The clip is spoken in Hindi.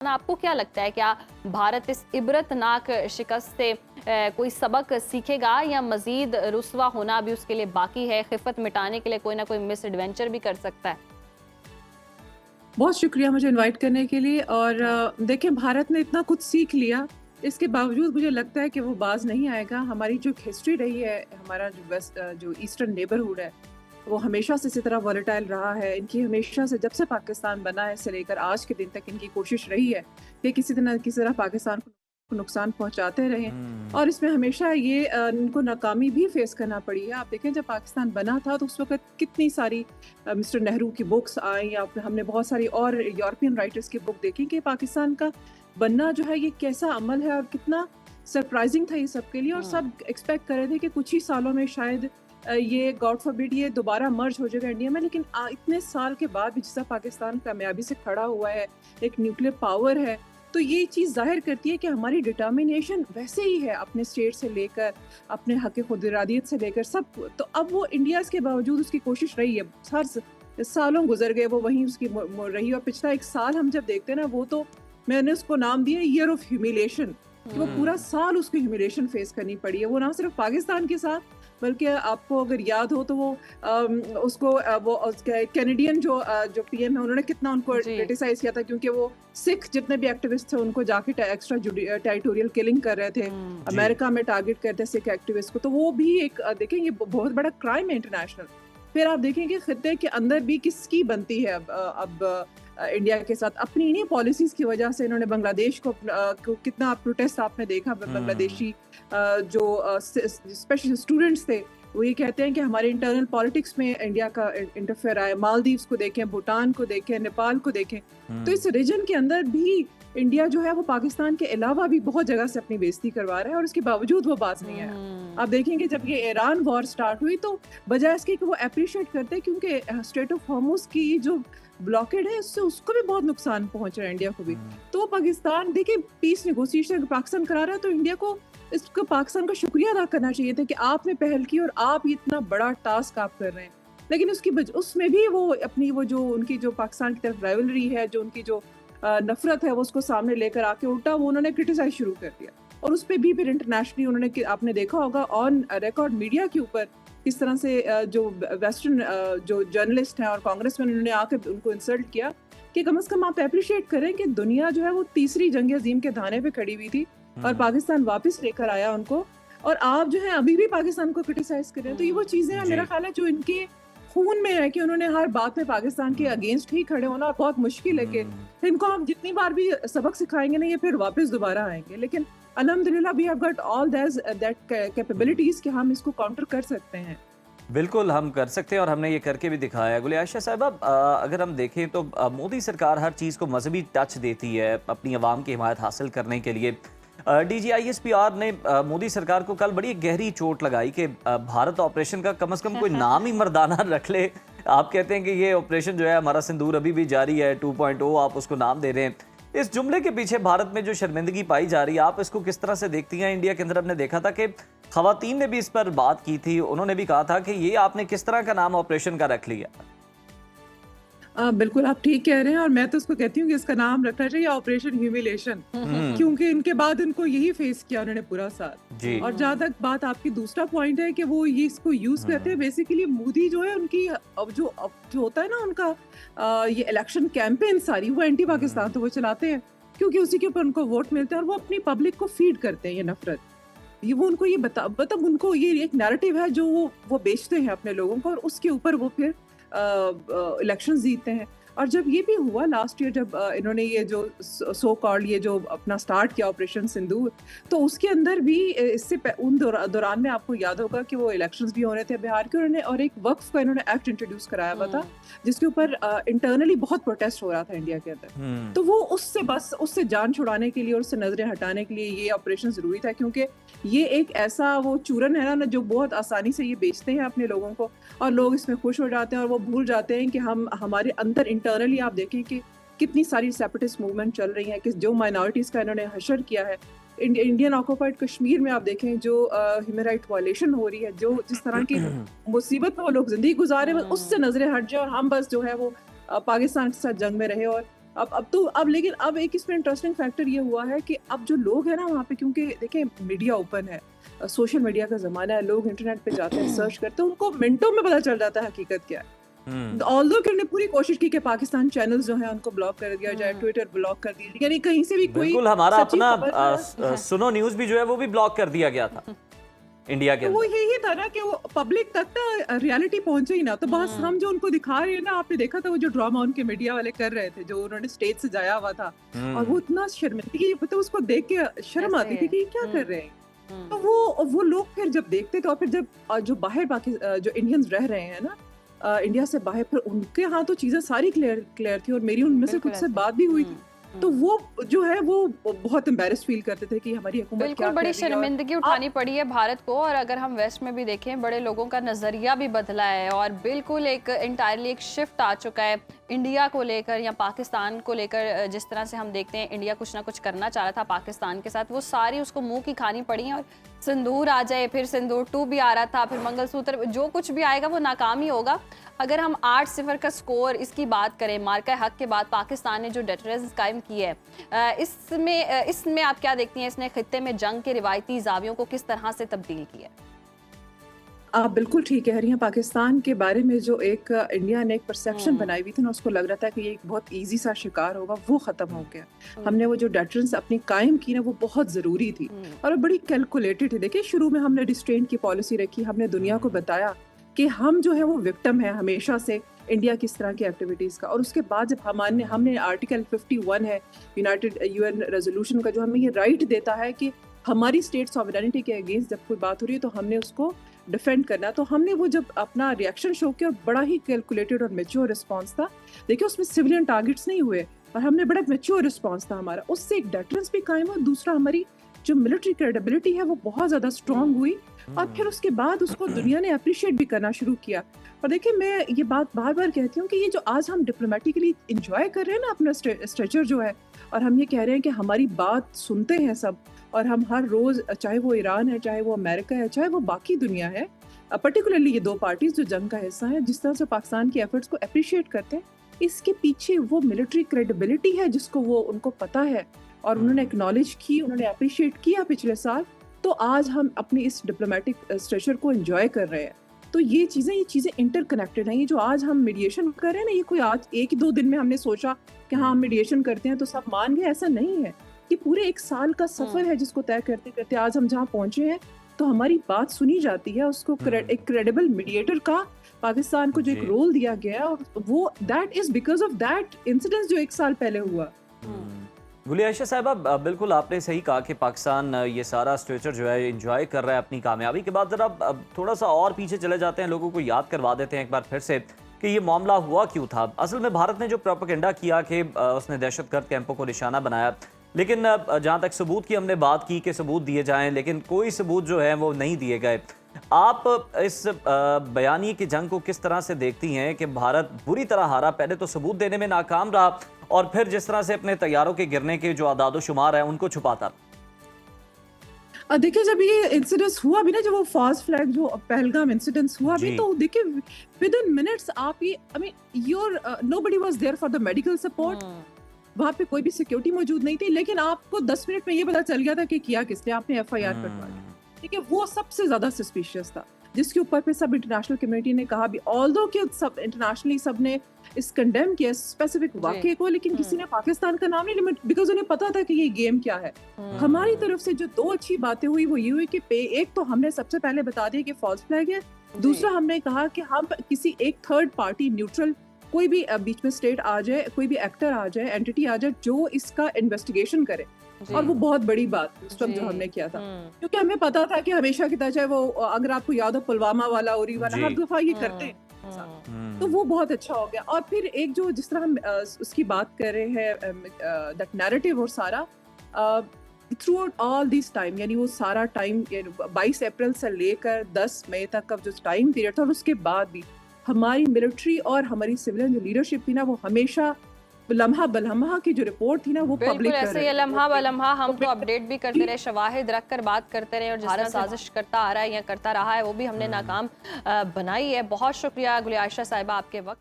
आपको क्या लगता है, क्या भारत इस इबरतनाक शिकस्त से कोई सबक सीखेगा या मजीद रुस्वा होना भी उसके लिए बाकी है? खिफत मिटाने के लिए कोई ना कोई मिस एडवेंचर भी कर सकता है। बहुत शुक्रिया मुझे इनवाइट करने के लिए। और देखिए, भारत ने इतना कुछ सीख लिया, इसके बावजूद मुझे लगता है कि वो बाज नहीं आएगा। हमारी जो हिस्ट्री रही है, हमारा जो ईस्टर्न नेबरहुड है, वो हमेशा से इसी तरह वॉलेटाइल रहा है। इनकी हमेशा से, जब से पाकिस्तान बना है से लेकर आज के दिन तक, इनकी कोशिश रही है कि किसी न किसी तरह पाकिस्तान को नुकसान पहुंचाते रहें। और इसमें हमेशा ये इनको नाकामी भी फेस करना पड़ी है। आप देखें, जब पाकिस्तान बना था तो उस वक्त कितनी सारी मिस्टर नेहरू की बुक्स आई, या हमने बहुत सारी और यूरोपियन राइटर्स की बुक देखी कि पाकिस्तान का बनना जो है ये कैसा अमल है और कितना सरप्राइजिंग था ये सबके लिए। और सब एक्सपेक्ट कर रहे थे कि कुछ ही सालों में शायद ये गॉड फॉरबिड ये दोबारा मर्ज हो जाएगा इंडिया में। लेकिन इतने साल के बाद भी जिस पाकिस्तान कामयाबी से खड़ा हुआ है, एक न्यूक्लियर पावर है, तो ये चीज़ जाहिर करती है कि हमारी डिटर्मिनेशन वैसे ही है, अपने स्टेट से लेकर अपने हक़ खुद इरादियत से लेकर सब। तो अब वो इंडिया के बावजूद उसकी कोशिश रही है, हर सालों गुजर गए, वो वहीं उसकी रही। और पिछला एक साल हम जब देखते हैं ना, वो तो मैंने उसको नाम दिया ईयर ऑफ ह्यूमिलेशन। वो पूरा साल उसको ह्यूमिलेशन फेस करनी पड़ी है। वो ना सिर्फ पाकिस्तान के साथ, बल्कि आपको अगर याद हो तो वो उसको वो कैनेडियन जो पीएम है, उन्होंने कितना उनको क्रिटिसाइज किया था, क्योंकि वो सिख जितने भी एक्टिविस्ट थे उनको जाके एक्स्ट्रा टेरिटोरियल किलिंग कर रहे थे, अमेरिका में टारगेट करते सिख एक्टिविस्ट को। तो वो भी एक देखेंगे बहुत बड़ा क्राइम है इंटरनेशनल। फिर आप देखेंगे खित्ते के अंदर भी किसकी बनती है अब इंडिया के साथ अपनी इन्हीं पॉलिसीज की वजह से। इन्होंने बांग्लादेश को कितना प्रोटेस्ट आपने देखा, बांग्लादेशी जो स्पेशल स्टूडेंट्स थे, वो ये कहते हैं कि हमारे इंटरनल पॉलिटिक्स में इंडिया का इंटरफेयर आया। मालदीव्स को देखें, भूटान को देखें, नेपाल को देखें। तो इस रीजन के अंदर भी इंडिया जो है वो पाकिस्तान के अलावा भी बहुत जगह से अपनी बेइज्जती करवा रहा है, और इसके बावजूद वो बात नहीं आया। आप देखेंगे जब ये ईरान वॉर स्टार्ट हुई, तो बजाय इसके कि वो अप्रिशिएट करते हैं, क्योंकि स्ट्रेट ऑफ हॉर्मुज की जो ब्लॉकेड है, उससे उसको भी बहुत नुकसान पहुंच रहा है, इंडिया को भी। तो पाकिस्तान, देखिए, पीस नेगोशिएशन पाकिस्तान करा रहा है, तो इंडिया को इसको पाकिस्तान का शुक्रिया अदा करना चाहिए था कि आपने पहल की और आप इतना बड़ा टास्क आप कर रहे हैं। लेकिन उसमें भी वो अपनी वो जो उनकी जो पाकिस्तान की तरफ राइवलरी है, जो उनकी जो नफरत है, वो उसको सामने लेकर आके उल्टा वो उन्होंने क्रिटिसाइज शुरू कर दिया। और उस पर भी फिर इंटरनेशनली उन्होंने, आपने देखा होगा ऑन रिकॉर्ड मीडिया के ऊपर, किस तरह से जो वेस्टर्न जो जर्नलिस्ट हैं और कांग्रेसमैन, उन्होंने आकर उनको इंसल्ट किया कि कम से कम आप अप्रिशिएट करें कि दुनिया जो है वो तीसरी जंग अजीम के धाने पे खड़ी हुई थी और पाकिस्तान वापस लेकर आया उनको, और आप जो है अभी भी पाकिस्तान को क्रिटिसाइज कर रहे हैं। तो ये वो चीजें हैं, मेरा ख्याल है, जो इनके खून में है कि उन्होंने हर बात में पाकिस्तान के अगेंस्ट ही खड़े होना। बहुत मुश्किल है कि इनको हम जितनी बार भी सबक सिखाएंगे ना, ये फिर वापस दोबारा आएंगे। लेकिन अल्हम्दुलिल्लाह we have got all that capabilities कि हम इसको काउंटर कर सकते हैं। बिल्कुल हम कर सकते हैं, और हमने ये करके भी दिखाया है। गुलियाशा साहिबा, अगर हम देखें तो मोदी सरकार हर चीज़ को मजहबी टच देती है अपनी आवाम की हिमायत हासिल करने के लिए। DGISPR ने मोदी सरकार को कल बड़ी गहरी चोट लगाई कि भारत ऑपरेशन का कम से कम कोई नाम ही मर्दाना रख ले। आप कहते हैं कि ये ऑपरेशन जो है हमारा सिंदूर अभी भी जारी है, 2.0 आप उसको नाम दे रहे हैं। इस जुमले के पीछे भारत में जो शर्मिंदगी पाई जा रही है, आप इसको किस तरह से देखती हैं? इंडिया के अंदर हमने देखा था कि खवातीन ने भी इस पर बात की थी, उन्होंने भी कहा था कि ये आपने किस तरह का नाम ऑपरेशन का रख लिया। बिल्कुल आप ठीक कह रहे हैं, और मैं तो उसको कहती हूँ कि इसका नाम रखना चाहिए ऑपरेशन ह्यूमिलेशन, क्योंकि इनके बाद इनको यही फेस किया उन्होंने पूरा साल। और जहाँ तक बात आपकी दूसरा पॉइंट है कि वो ये इसको यूज करते हैं, बेसिकली मोदी जो है उनकी अब जो होता है ना उनका ये इलेक्शन कैंपेन सारी, वो एंटी पाकिस्तान तो वो चलाते हैं, क्योंकि उसी के ऊपर उनको वोट मिलते हैं, और वो अपनी पब्लिक को फीड करते हैं ये नफरत। ये वो उनको ये मतलब उनको ये एक नैरेटिव है जो वो बेचते हैं अपने लोगों को, और उसके ऊपर वो फिर इलेक्शन जीतते हैं। और जब ये भी हुआ लास्ट ईयर, जब इन्होंने ये जो सो कॉल्ड ये जो अपना स्टार्ट किया ऑपरेशन सिंदूर, तो उसके अंदर भी इससे उन दौरान में आपको याद होगा कि वो इलेक्शंस भी होने थे बिहार के, उन्होंने और एक वक्फ का इन्होंने एक्ट इंट्रोड्यूस कराया हुआ था, जिसके ऊपर इंटरनली बहुत प्रोटेस्ट हो रहा था इंडिया के अंदर। तो वो उससे जान छुड़ाने के लिए और उससे नजरें हटाने के लिए ये ऑपरेशन जरूरी था, क्योंकि ये एक ऐसा वो चूरन है ना जो बहुत आसानी से ये बेचते हैं अपने लोगों को, और लोग इसमें खुश हो जाते हैं, और वो भूल जाते हैं कि हमारे अंदर इंटरनली आप देखें कि कितनी सारी सेपरेटिस्ट मूवमेंट चल रही है, कि जो माइनॉरिटीज का इन्होंने हशर किया है। इंडियन ऑक्युपाइड कश्मीर में आप देखें जो ह्यूमन राइट वायलेशन हो रही है, जो जिस तरह की मुसीबत में वो लोग जिंदगी गुजारे, उससे नजरें हट जाए और हम बस जो है वो पाकिस्तान के साथ जंग में रहे। और अब लेकिन अब एक इसमें इंटरेस्टिंग फैक्टर ये हुआ है कि अब जो लोग हैं ना वहाँ पे, क्योंकि देखिए मीडिया ओपन है, सोशल मीडिया का ज़माना है, लोग इंटरनेट पे जाते हैं, सर्च करते हैं, उनको मिनटों में पता चल जाता है हकीकत क्या है। ऑल्दो कि उन्होंने पूरी कोशिश की कि पाकिस्तान चैनल्स जो हैं उनको ब्लॉक कर दिया जाए, ट्विटर ब्लॉक कर दिया, यानी कहीं से भी कोई बिल्कुल, हमारा सच्ची अपना खबर सुनो न्यूज़ भी जो है वो भी ब्लॉक कर दिया गया था इंडिया के तो वो अंदर। यही था ना कि वो पब्लिक तक ना रियलिटी पहुंचे ही ना, तो बस हम जो उनको दिखा रहे हैं ना, आपने देखा था वो जो ड्रामा उनके मीडिया वाले कर रहे थे, जो उन्होंने स्टेज से जाया हुआ था, और वो इतना शर्मिंदगी, तो उसको देख के शर्म आती थी कि ये क्या कर रहे हैं। तो वो लोग फिर जब देखते थे, और फिर जब जो बाहर बाकी जो इंडियंस रह रहे हैं ना इंडिया से बाहर, फिर उनके यहाँ तो चीजें सारी क्लियर थी, और मेरी उनमें से कुछ से बात भी हुई थी, तो वो जो है वो बहुत एम्बैरेस्ड फील करते थे कि हमारी हुकूमत बिल्कुल क्या बड़ी कर रही है। शर्मिंदगी उठानी पड़ी है भारत को। और अगर हम वेस्ट में भी देखें, बड़े लोगों का नज़रिया भी बदला है और बिल्कुल एक इंटायरली एक शिफ्ट आ चुका है इंडिया को लेकर या पाकिस्तान को लेकर। जिस तरह से हम देखते हैं इंडिया कुछ ना कुछ करना चाह रहा था पाकिस्तान के साथ, वो सारी उसको मुंह की खानी पड़ी है। और सिंदूर आ जाए, फिर सिंदूर 2 भी आ रहा था, फिर मंगलसूत्र, जो कुछ भी आएगा वो नाकाम ही होगा। अगर हम 8-0 का स्कोर इसकी बात करें, मार्का हक के बाद पाकिस्तान ने जो डेटरेंस कायम की है, इसमें आप क्या देखती हैं? इसने खित्ते में जंग के रिवायती जावियों को किस तरह से तब्दील किया है? आप बिल्कुल ठीक कह रही हैं। पाकिस्तान के बारे में जो एक इंडिया ने एक परसेप्शन बनाई हुई थी ना, उसको लग रहा था कि ये एक बहुत इजी सा शिकार होगा, वो खत्म हो गया। हमने वो जो डेटरेंस अपनी कायम की ना, वो बहुत ज़रूरी थी और बड़ी कैलकुलेटेड थी। देखिए, शुरू में हमने रिस्ट्रेंट की पॉलिसी रखी, हमने दुनिया को बताया कि हम जो है वो विक्टिम है हमेशा से इंडिया की इस तरह की एक्टिविटीज़ का। और उसके बाद जब हमने आर्टिकल 51 है यूनाइटेड यूएन रेजोल्यूशन का, जो हमें ये राइट देता है कि हमारी स्टेट सॉवरेनिटी के अगेंस्ट जब कोई बात हो रही है तो हमने उसको डिफेंड करना। तो हमने वो जब अपना रिएक्शन शो किया, बड़ा ही कैलकुलेटेड और मेच्योर रिस्पॉन्स था। देखिए, उसमें सिविलियन टारगेट्स नहीं हुए, और हमने बड़ा मेच्योर रिस्पॉन्स था हमारा। उससे एक डेटरेंस भी कायम हुआ, दूसरा हमारी जो मिलिट्री क्रेडिबिलिटी है वो बहुत ज़्यादा स्ट्रॉन्ग हुई। और फिर उसके बाद उसको दुनिया ने अप्रिशिएट भी करना शुरू किया। और देखिए, मैं ये बात बार बार कहती हूँ कि ये जो आज हम डिप्लोमेटिकली इंजॉय कर रहे हैं ना अपना स्ट्रेचर जो है, और हम ये कह रहे हैं कि हमारी बात सुनते हैं सब, और हम हर रोज़, चाहे वो ईरान है, चाहे वो अमेरिका है, चाहे वो बाकी दुनिया है, पर्टिकुलरली ये 2 पार्टीज जो जंग का हिस्सा है, जिस तरह से पाकिस्तान की एफर्ट्स को अप्रिशिएट करते हैं, इसके पीछे वो मिलिट्री क्रेडिबिलिटी है जिसको वो उनको पता है, और उन्होंने एक्नॉलेज की, उन्होंने अप्रिशिएट किया पिछले साल। तो आज हम अपनी इस डिप्लोमेटिक स्ट्रेचर को एंजॉय कर रहे हैं। तो ये चीज़ें इंटरकनेक्टेड हैं। ये जो आज हम मीडिएशन कर रहे हैं ना, ये कोई आज 1-2 दिन में हमने सोचा कि हाँ हम मीडिएशन करते हैं तो सब मान गए, ऐसा नहीं है। ये पूरे 1 साल का सफ़र है जिसको तय करते करते आज हम जहाँ पहुँचे हैं। तो हमारी बात सुनी जाती है, उसको एक क्रेडिबल मीडिएटर का पाकिस्तान को जो एक रोल दिया गया, और वो that is because of that incidence जो 1 साल पहले हुआ। गुलिया आयशा साहिबा, बिल्कुल आपने सही कहा कि पाकिस्तान ये सारा स्ट्रेचर जो है एंजॉय कर रहा है अपनी कामयाबी के बाद। जरा अब थोड़ा सा और पीछे चले जाते हैं, लोगों को याद करवा देते हैं एक बार फिर से कि ये मामला हुआ क्यों था। असल में भारत ने जो प्रोपेगेंडा किया कि उसने दहशतगर्द कैंपों को निशाना बनाया, लेकिन जहाँ तक सबूत की हमने बात की कि सबूत दिए जाएं, लेकिन कोई सबूत जो है वो नहीं दिए गए। आप इस बयानी की जंग को किस तरह से देखती हैं कि भारत बुरी तरह हारा, पहले तो सबूत देने में नाकाम रहा, और फिर जिस तरह से अपने तैयारों के गिरने के जो आदादो शुमार है उनको छुपाता? देखिए, जब ये इंसिडेंस हुआ भी ना, जब वो फॉल्स फ्लैग जो पहलगाम इंसिडेंस हुआ भी, तो देखिए विद इन मिनट्स आप ये, I mean your nobody was there for the medical support, वहाँ पे कोई भी सिक्योरिटी मौजूद नहीं थी, लेकिन आपको 10 मिनट में ये पता चल गया था कि किया किसने, आपने एफआईआर कटवा दी। ठीक है, वो सबसे ज्यादा सस्पिशियस था, जिसके ऊपर पे सब इंटरनेशनल कम्युनिटी ने कहा भी, ऑल्दो कि सब इंटरनेशनली सब ने इस कंडेम किया स्पेसिफिक वाकये को, लेकिन किसी ने पाकिस्तान का नाम नहीं लिया, बिकॉज उन्हें पता था कि ये गेम क्या है। हमारी तरफ से जो 2 अच्छी बातें हुई वो ये हुई कि एक तो हमने सबसे पहले बता दिया कि फॉल्स फ्लैग है, दूसरा हमने कहा कि हम किसी एक थर्ड पार्टी न्यूट्रल, कोई भी बीच में स्टेट आ जाए, कोई भी एक्टर आ जाए, एंटिटी आ जाए, जो इसका इन्वेस्टिगेशन करे। और वो बहुत बड़ी बात उस वक्त जो हमने किया था, क्योंकि हमें पता था कि हमेशा की तरह, चाहे वो अगर आपको याद हो पुलवामा वाला, उरी वाला, हर दफा ये करते हैं, तो वो बहुत अच्छा हो गया। और फिर एक जो जिस तरह हम उसकी बात कर रहे हैं, दैट नैरेटिव और सारा through out all this time, यानी वो सारा टाइम 22 अप्रैल से लेकर 10 मई तक का जो टाइम पीरियड था, और उसके बाद भी हमारी मिलिट्री और हमारी सिविलियन जो लीडरशिप थी ना, वो हमेशा लम्हा बलम्हा की जो रिपोर्ट थी ना, वो पब्लिक कर रहे हैं। लम्हा बलम्हा हम तो अपडेट भी करते रहे, शवाहिद रख कर बात करते रहे, और जिस तरह साजिश करता आ रहा है या करता रहा है वो भी हमने नाकाम बनाई है। बहुत शुक्रिया गुलिया आयशा साहिबा आपके वक्त।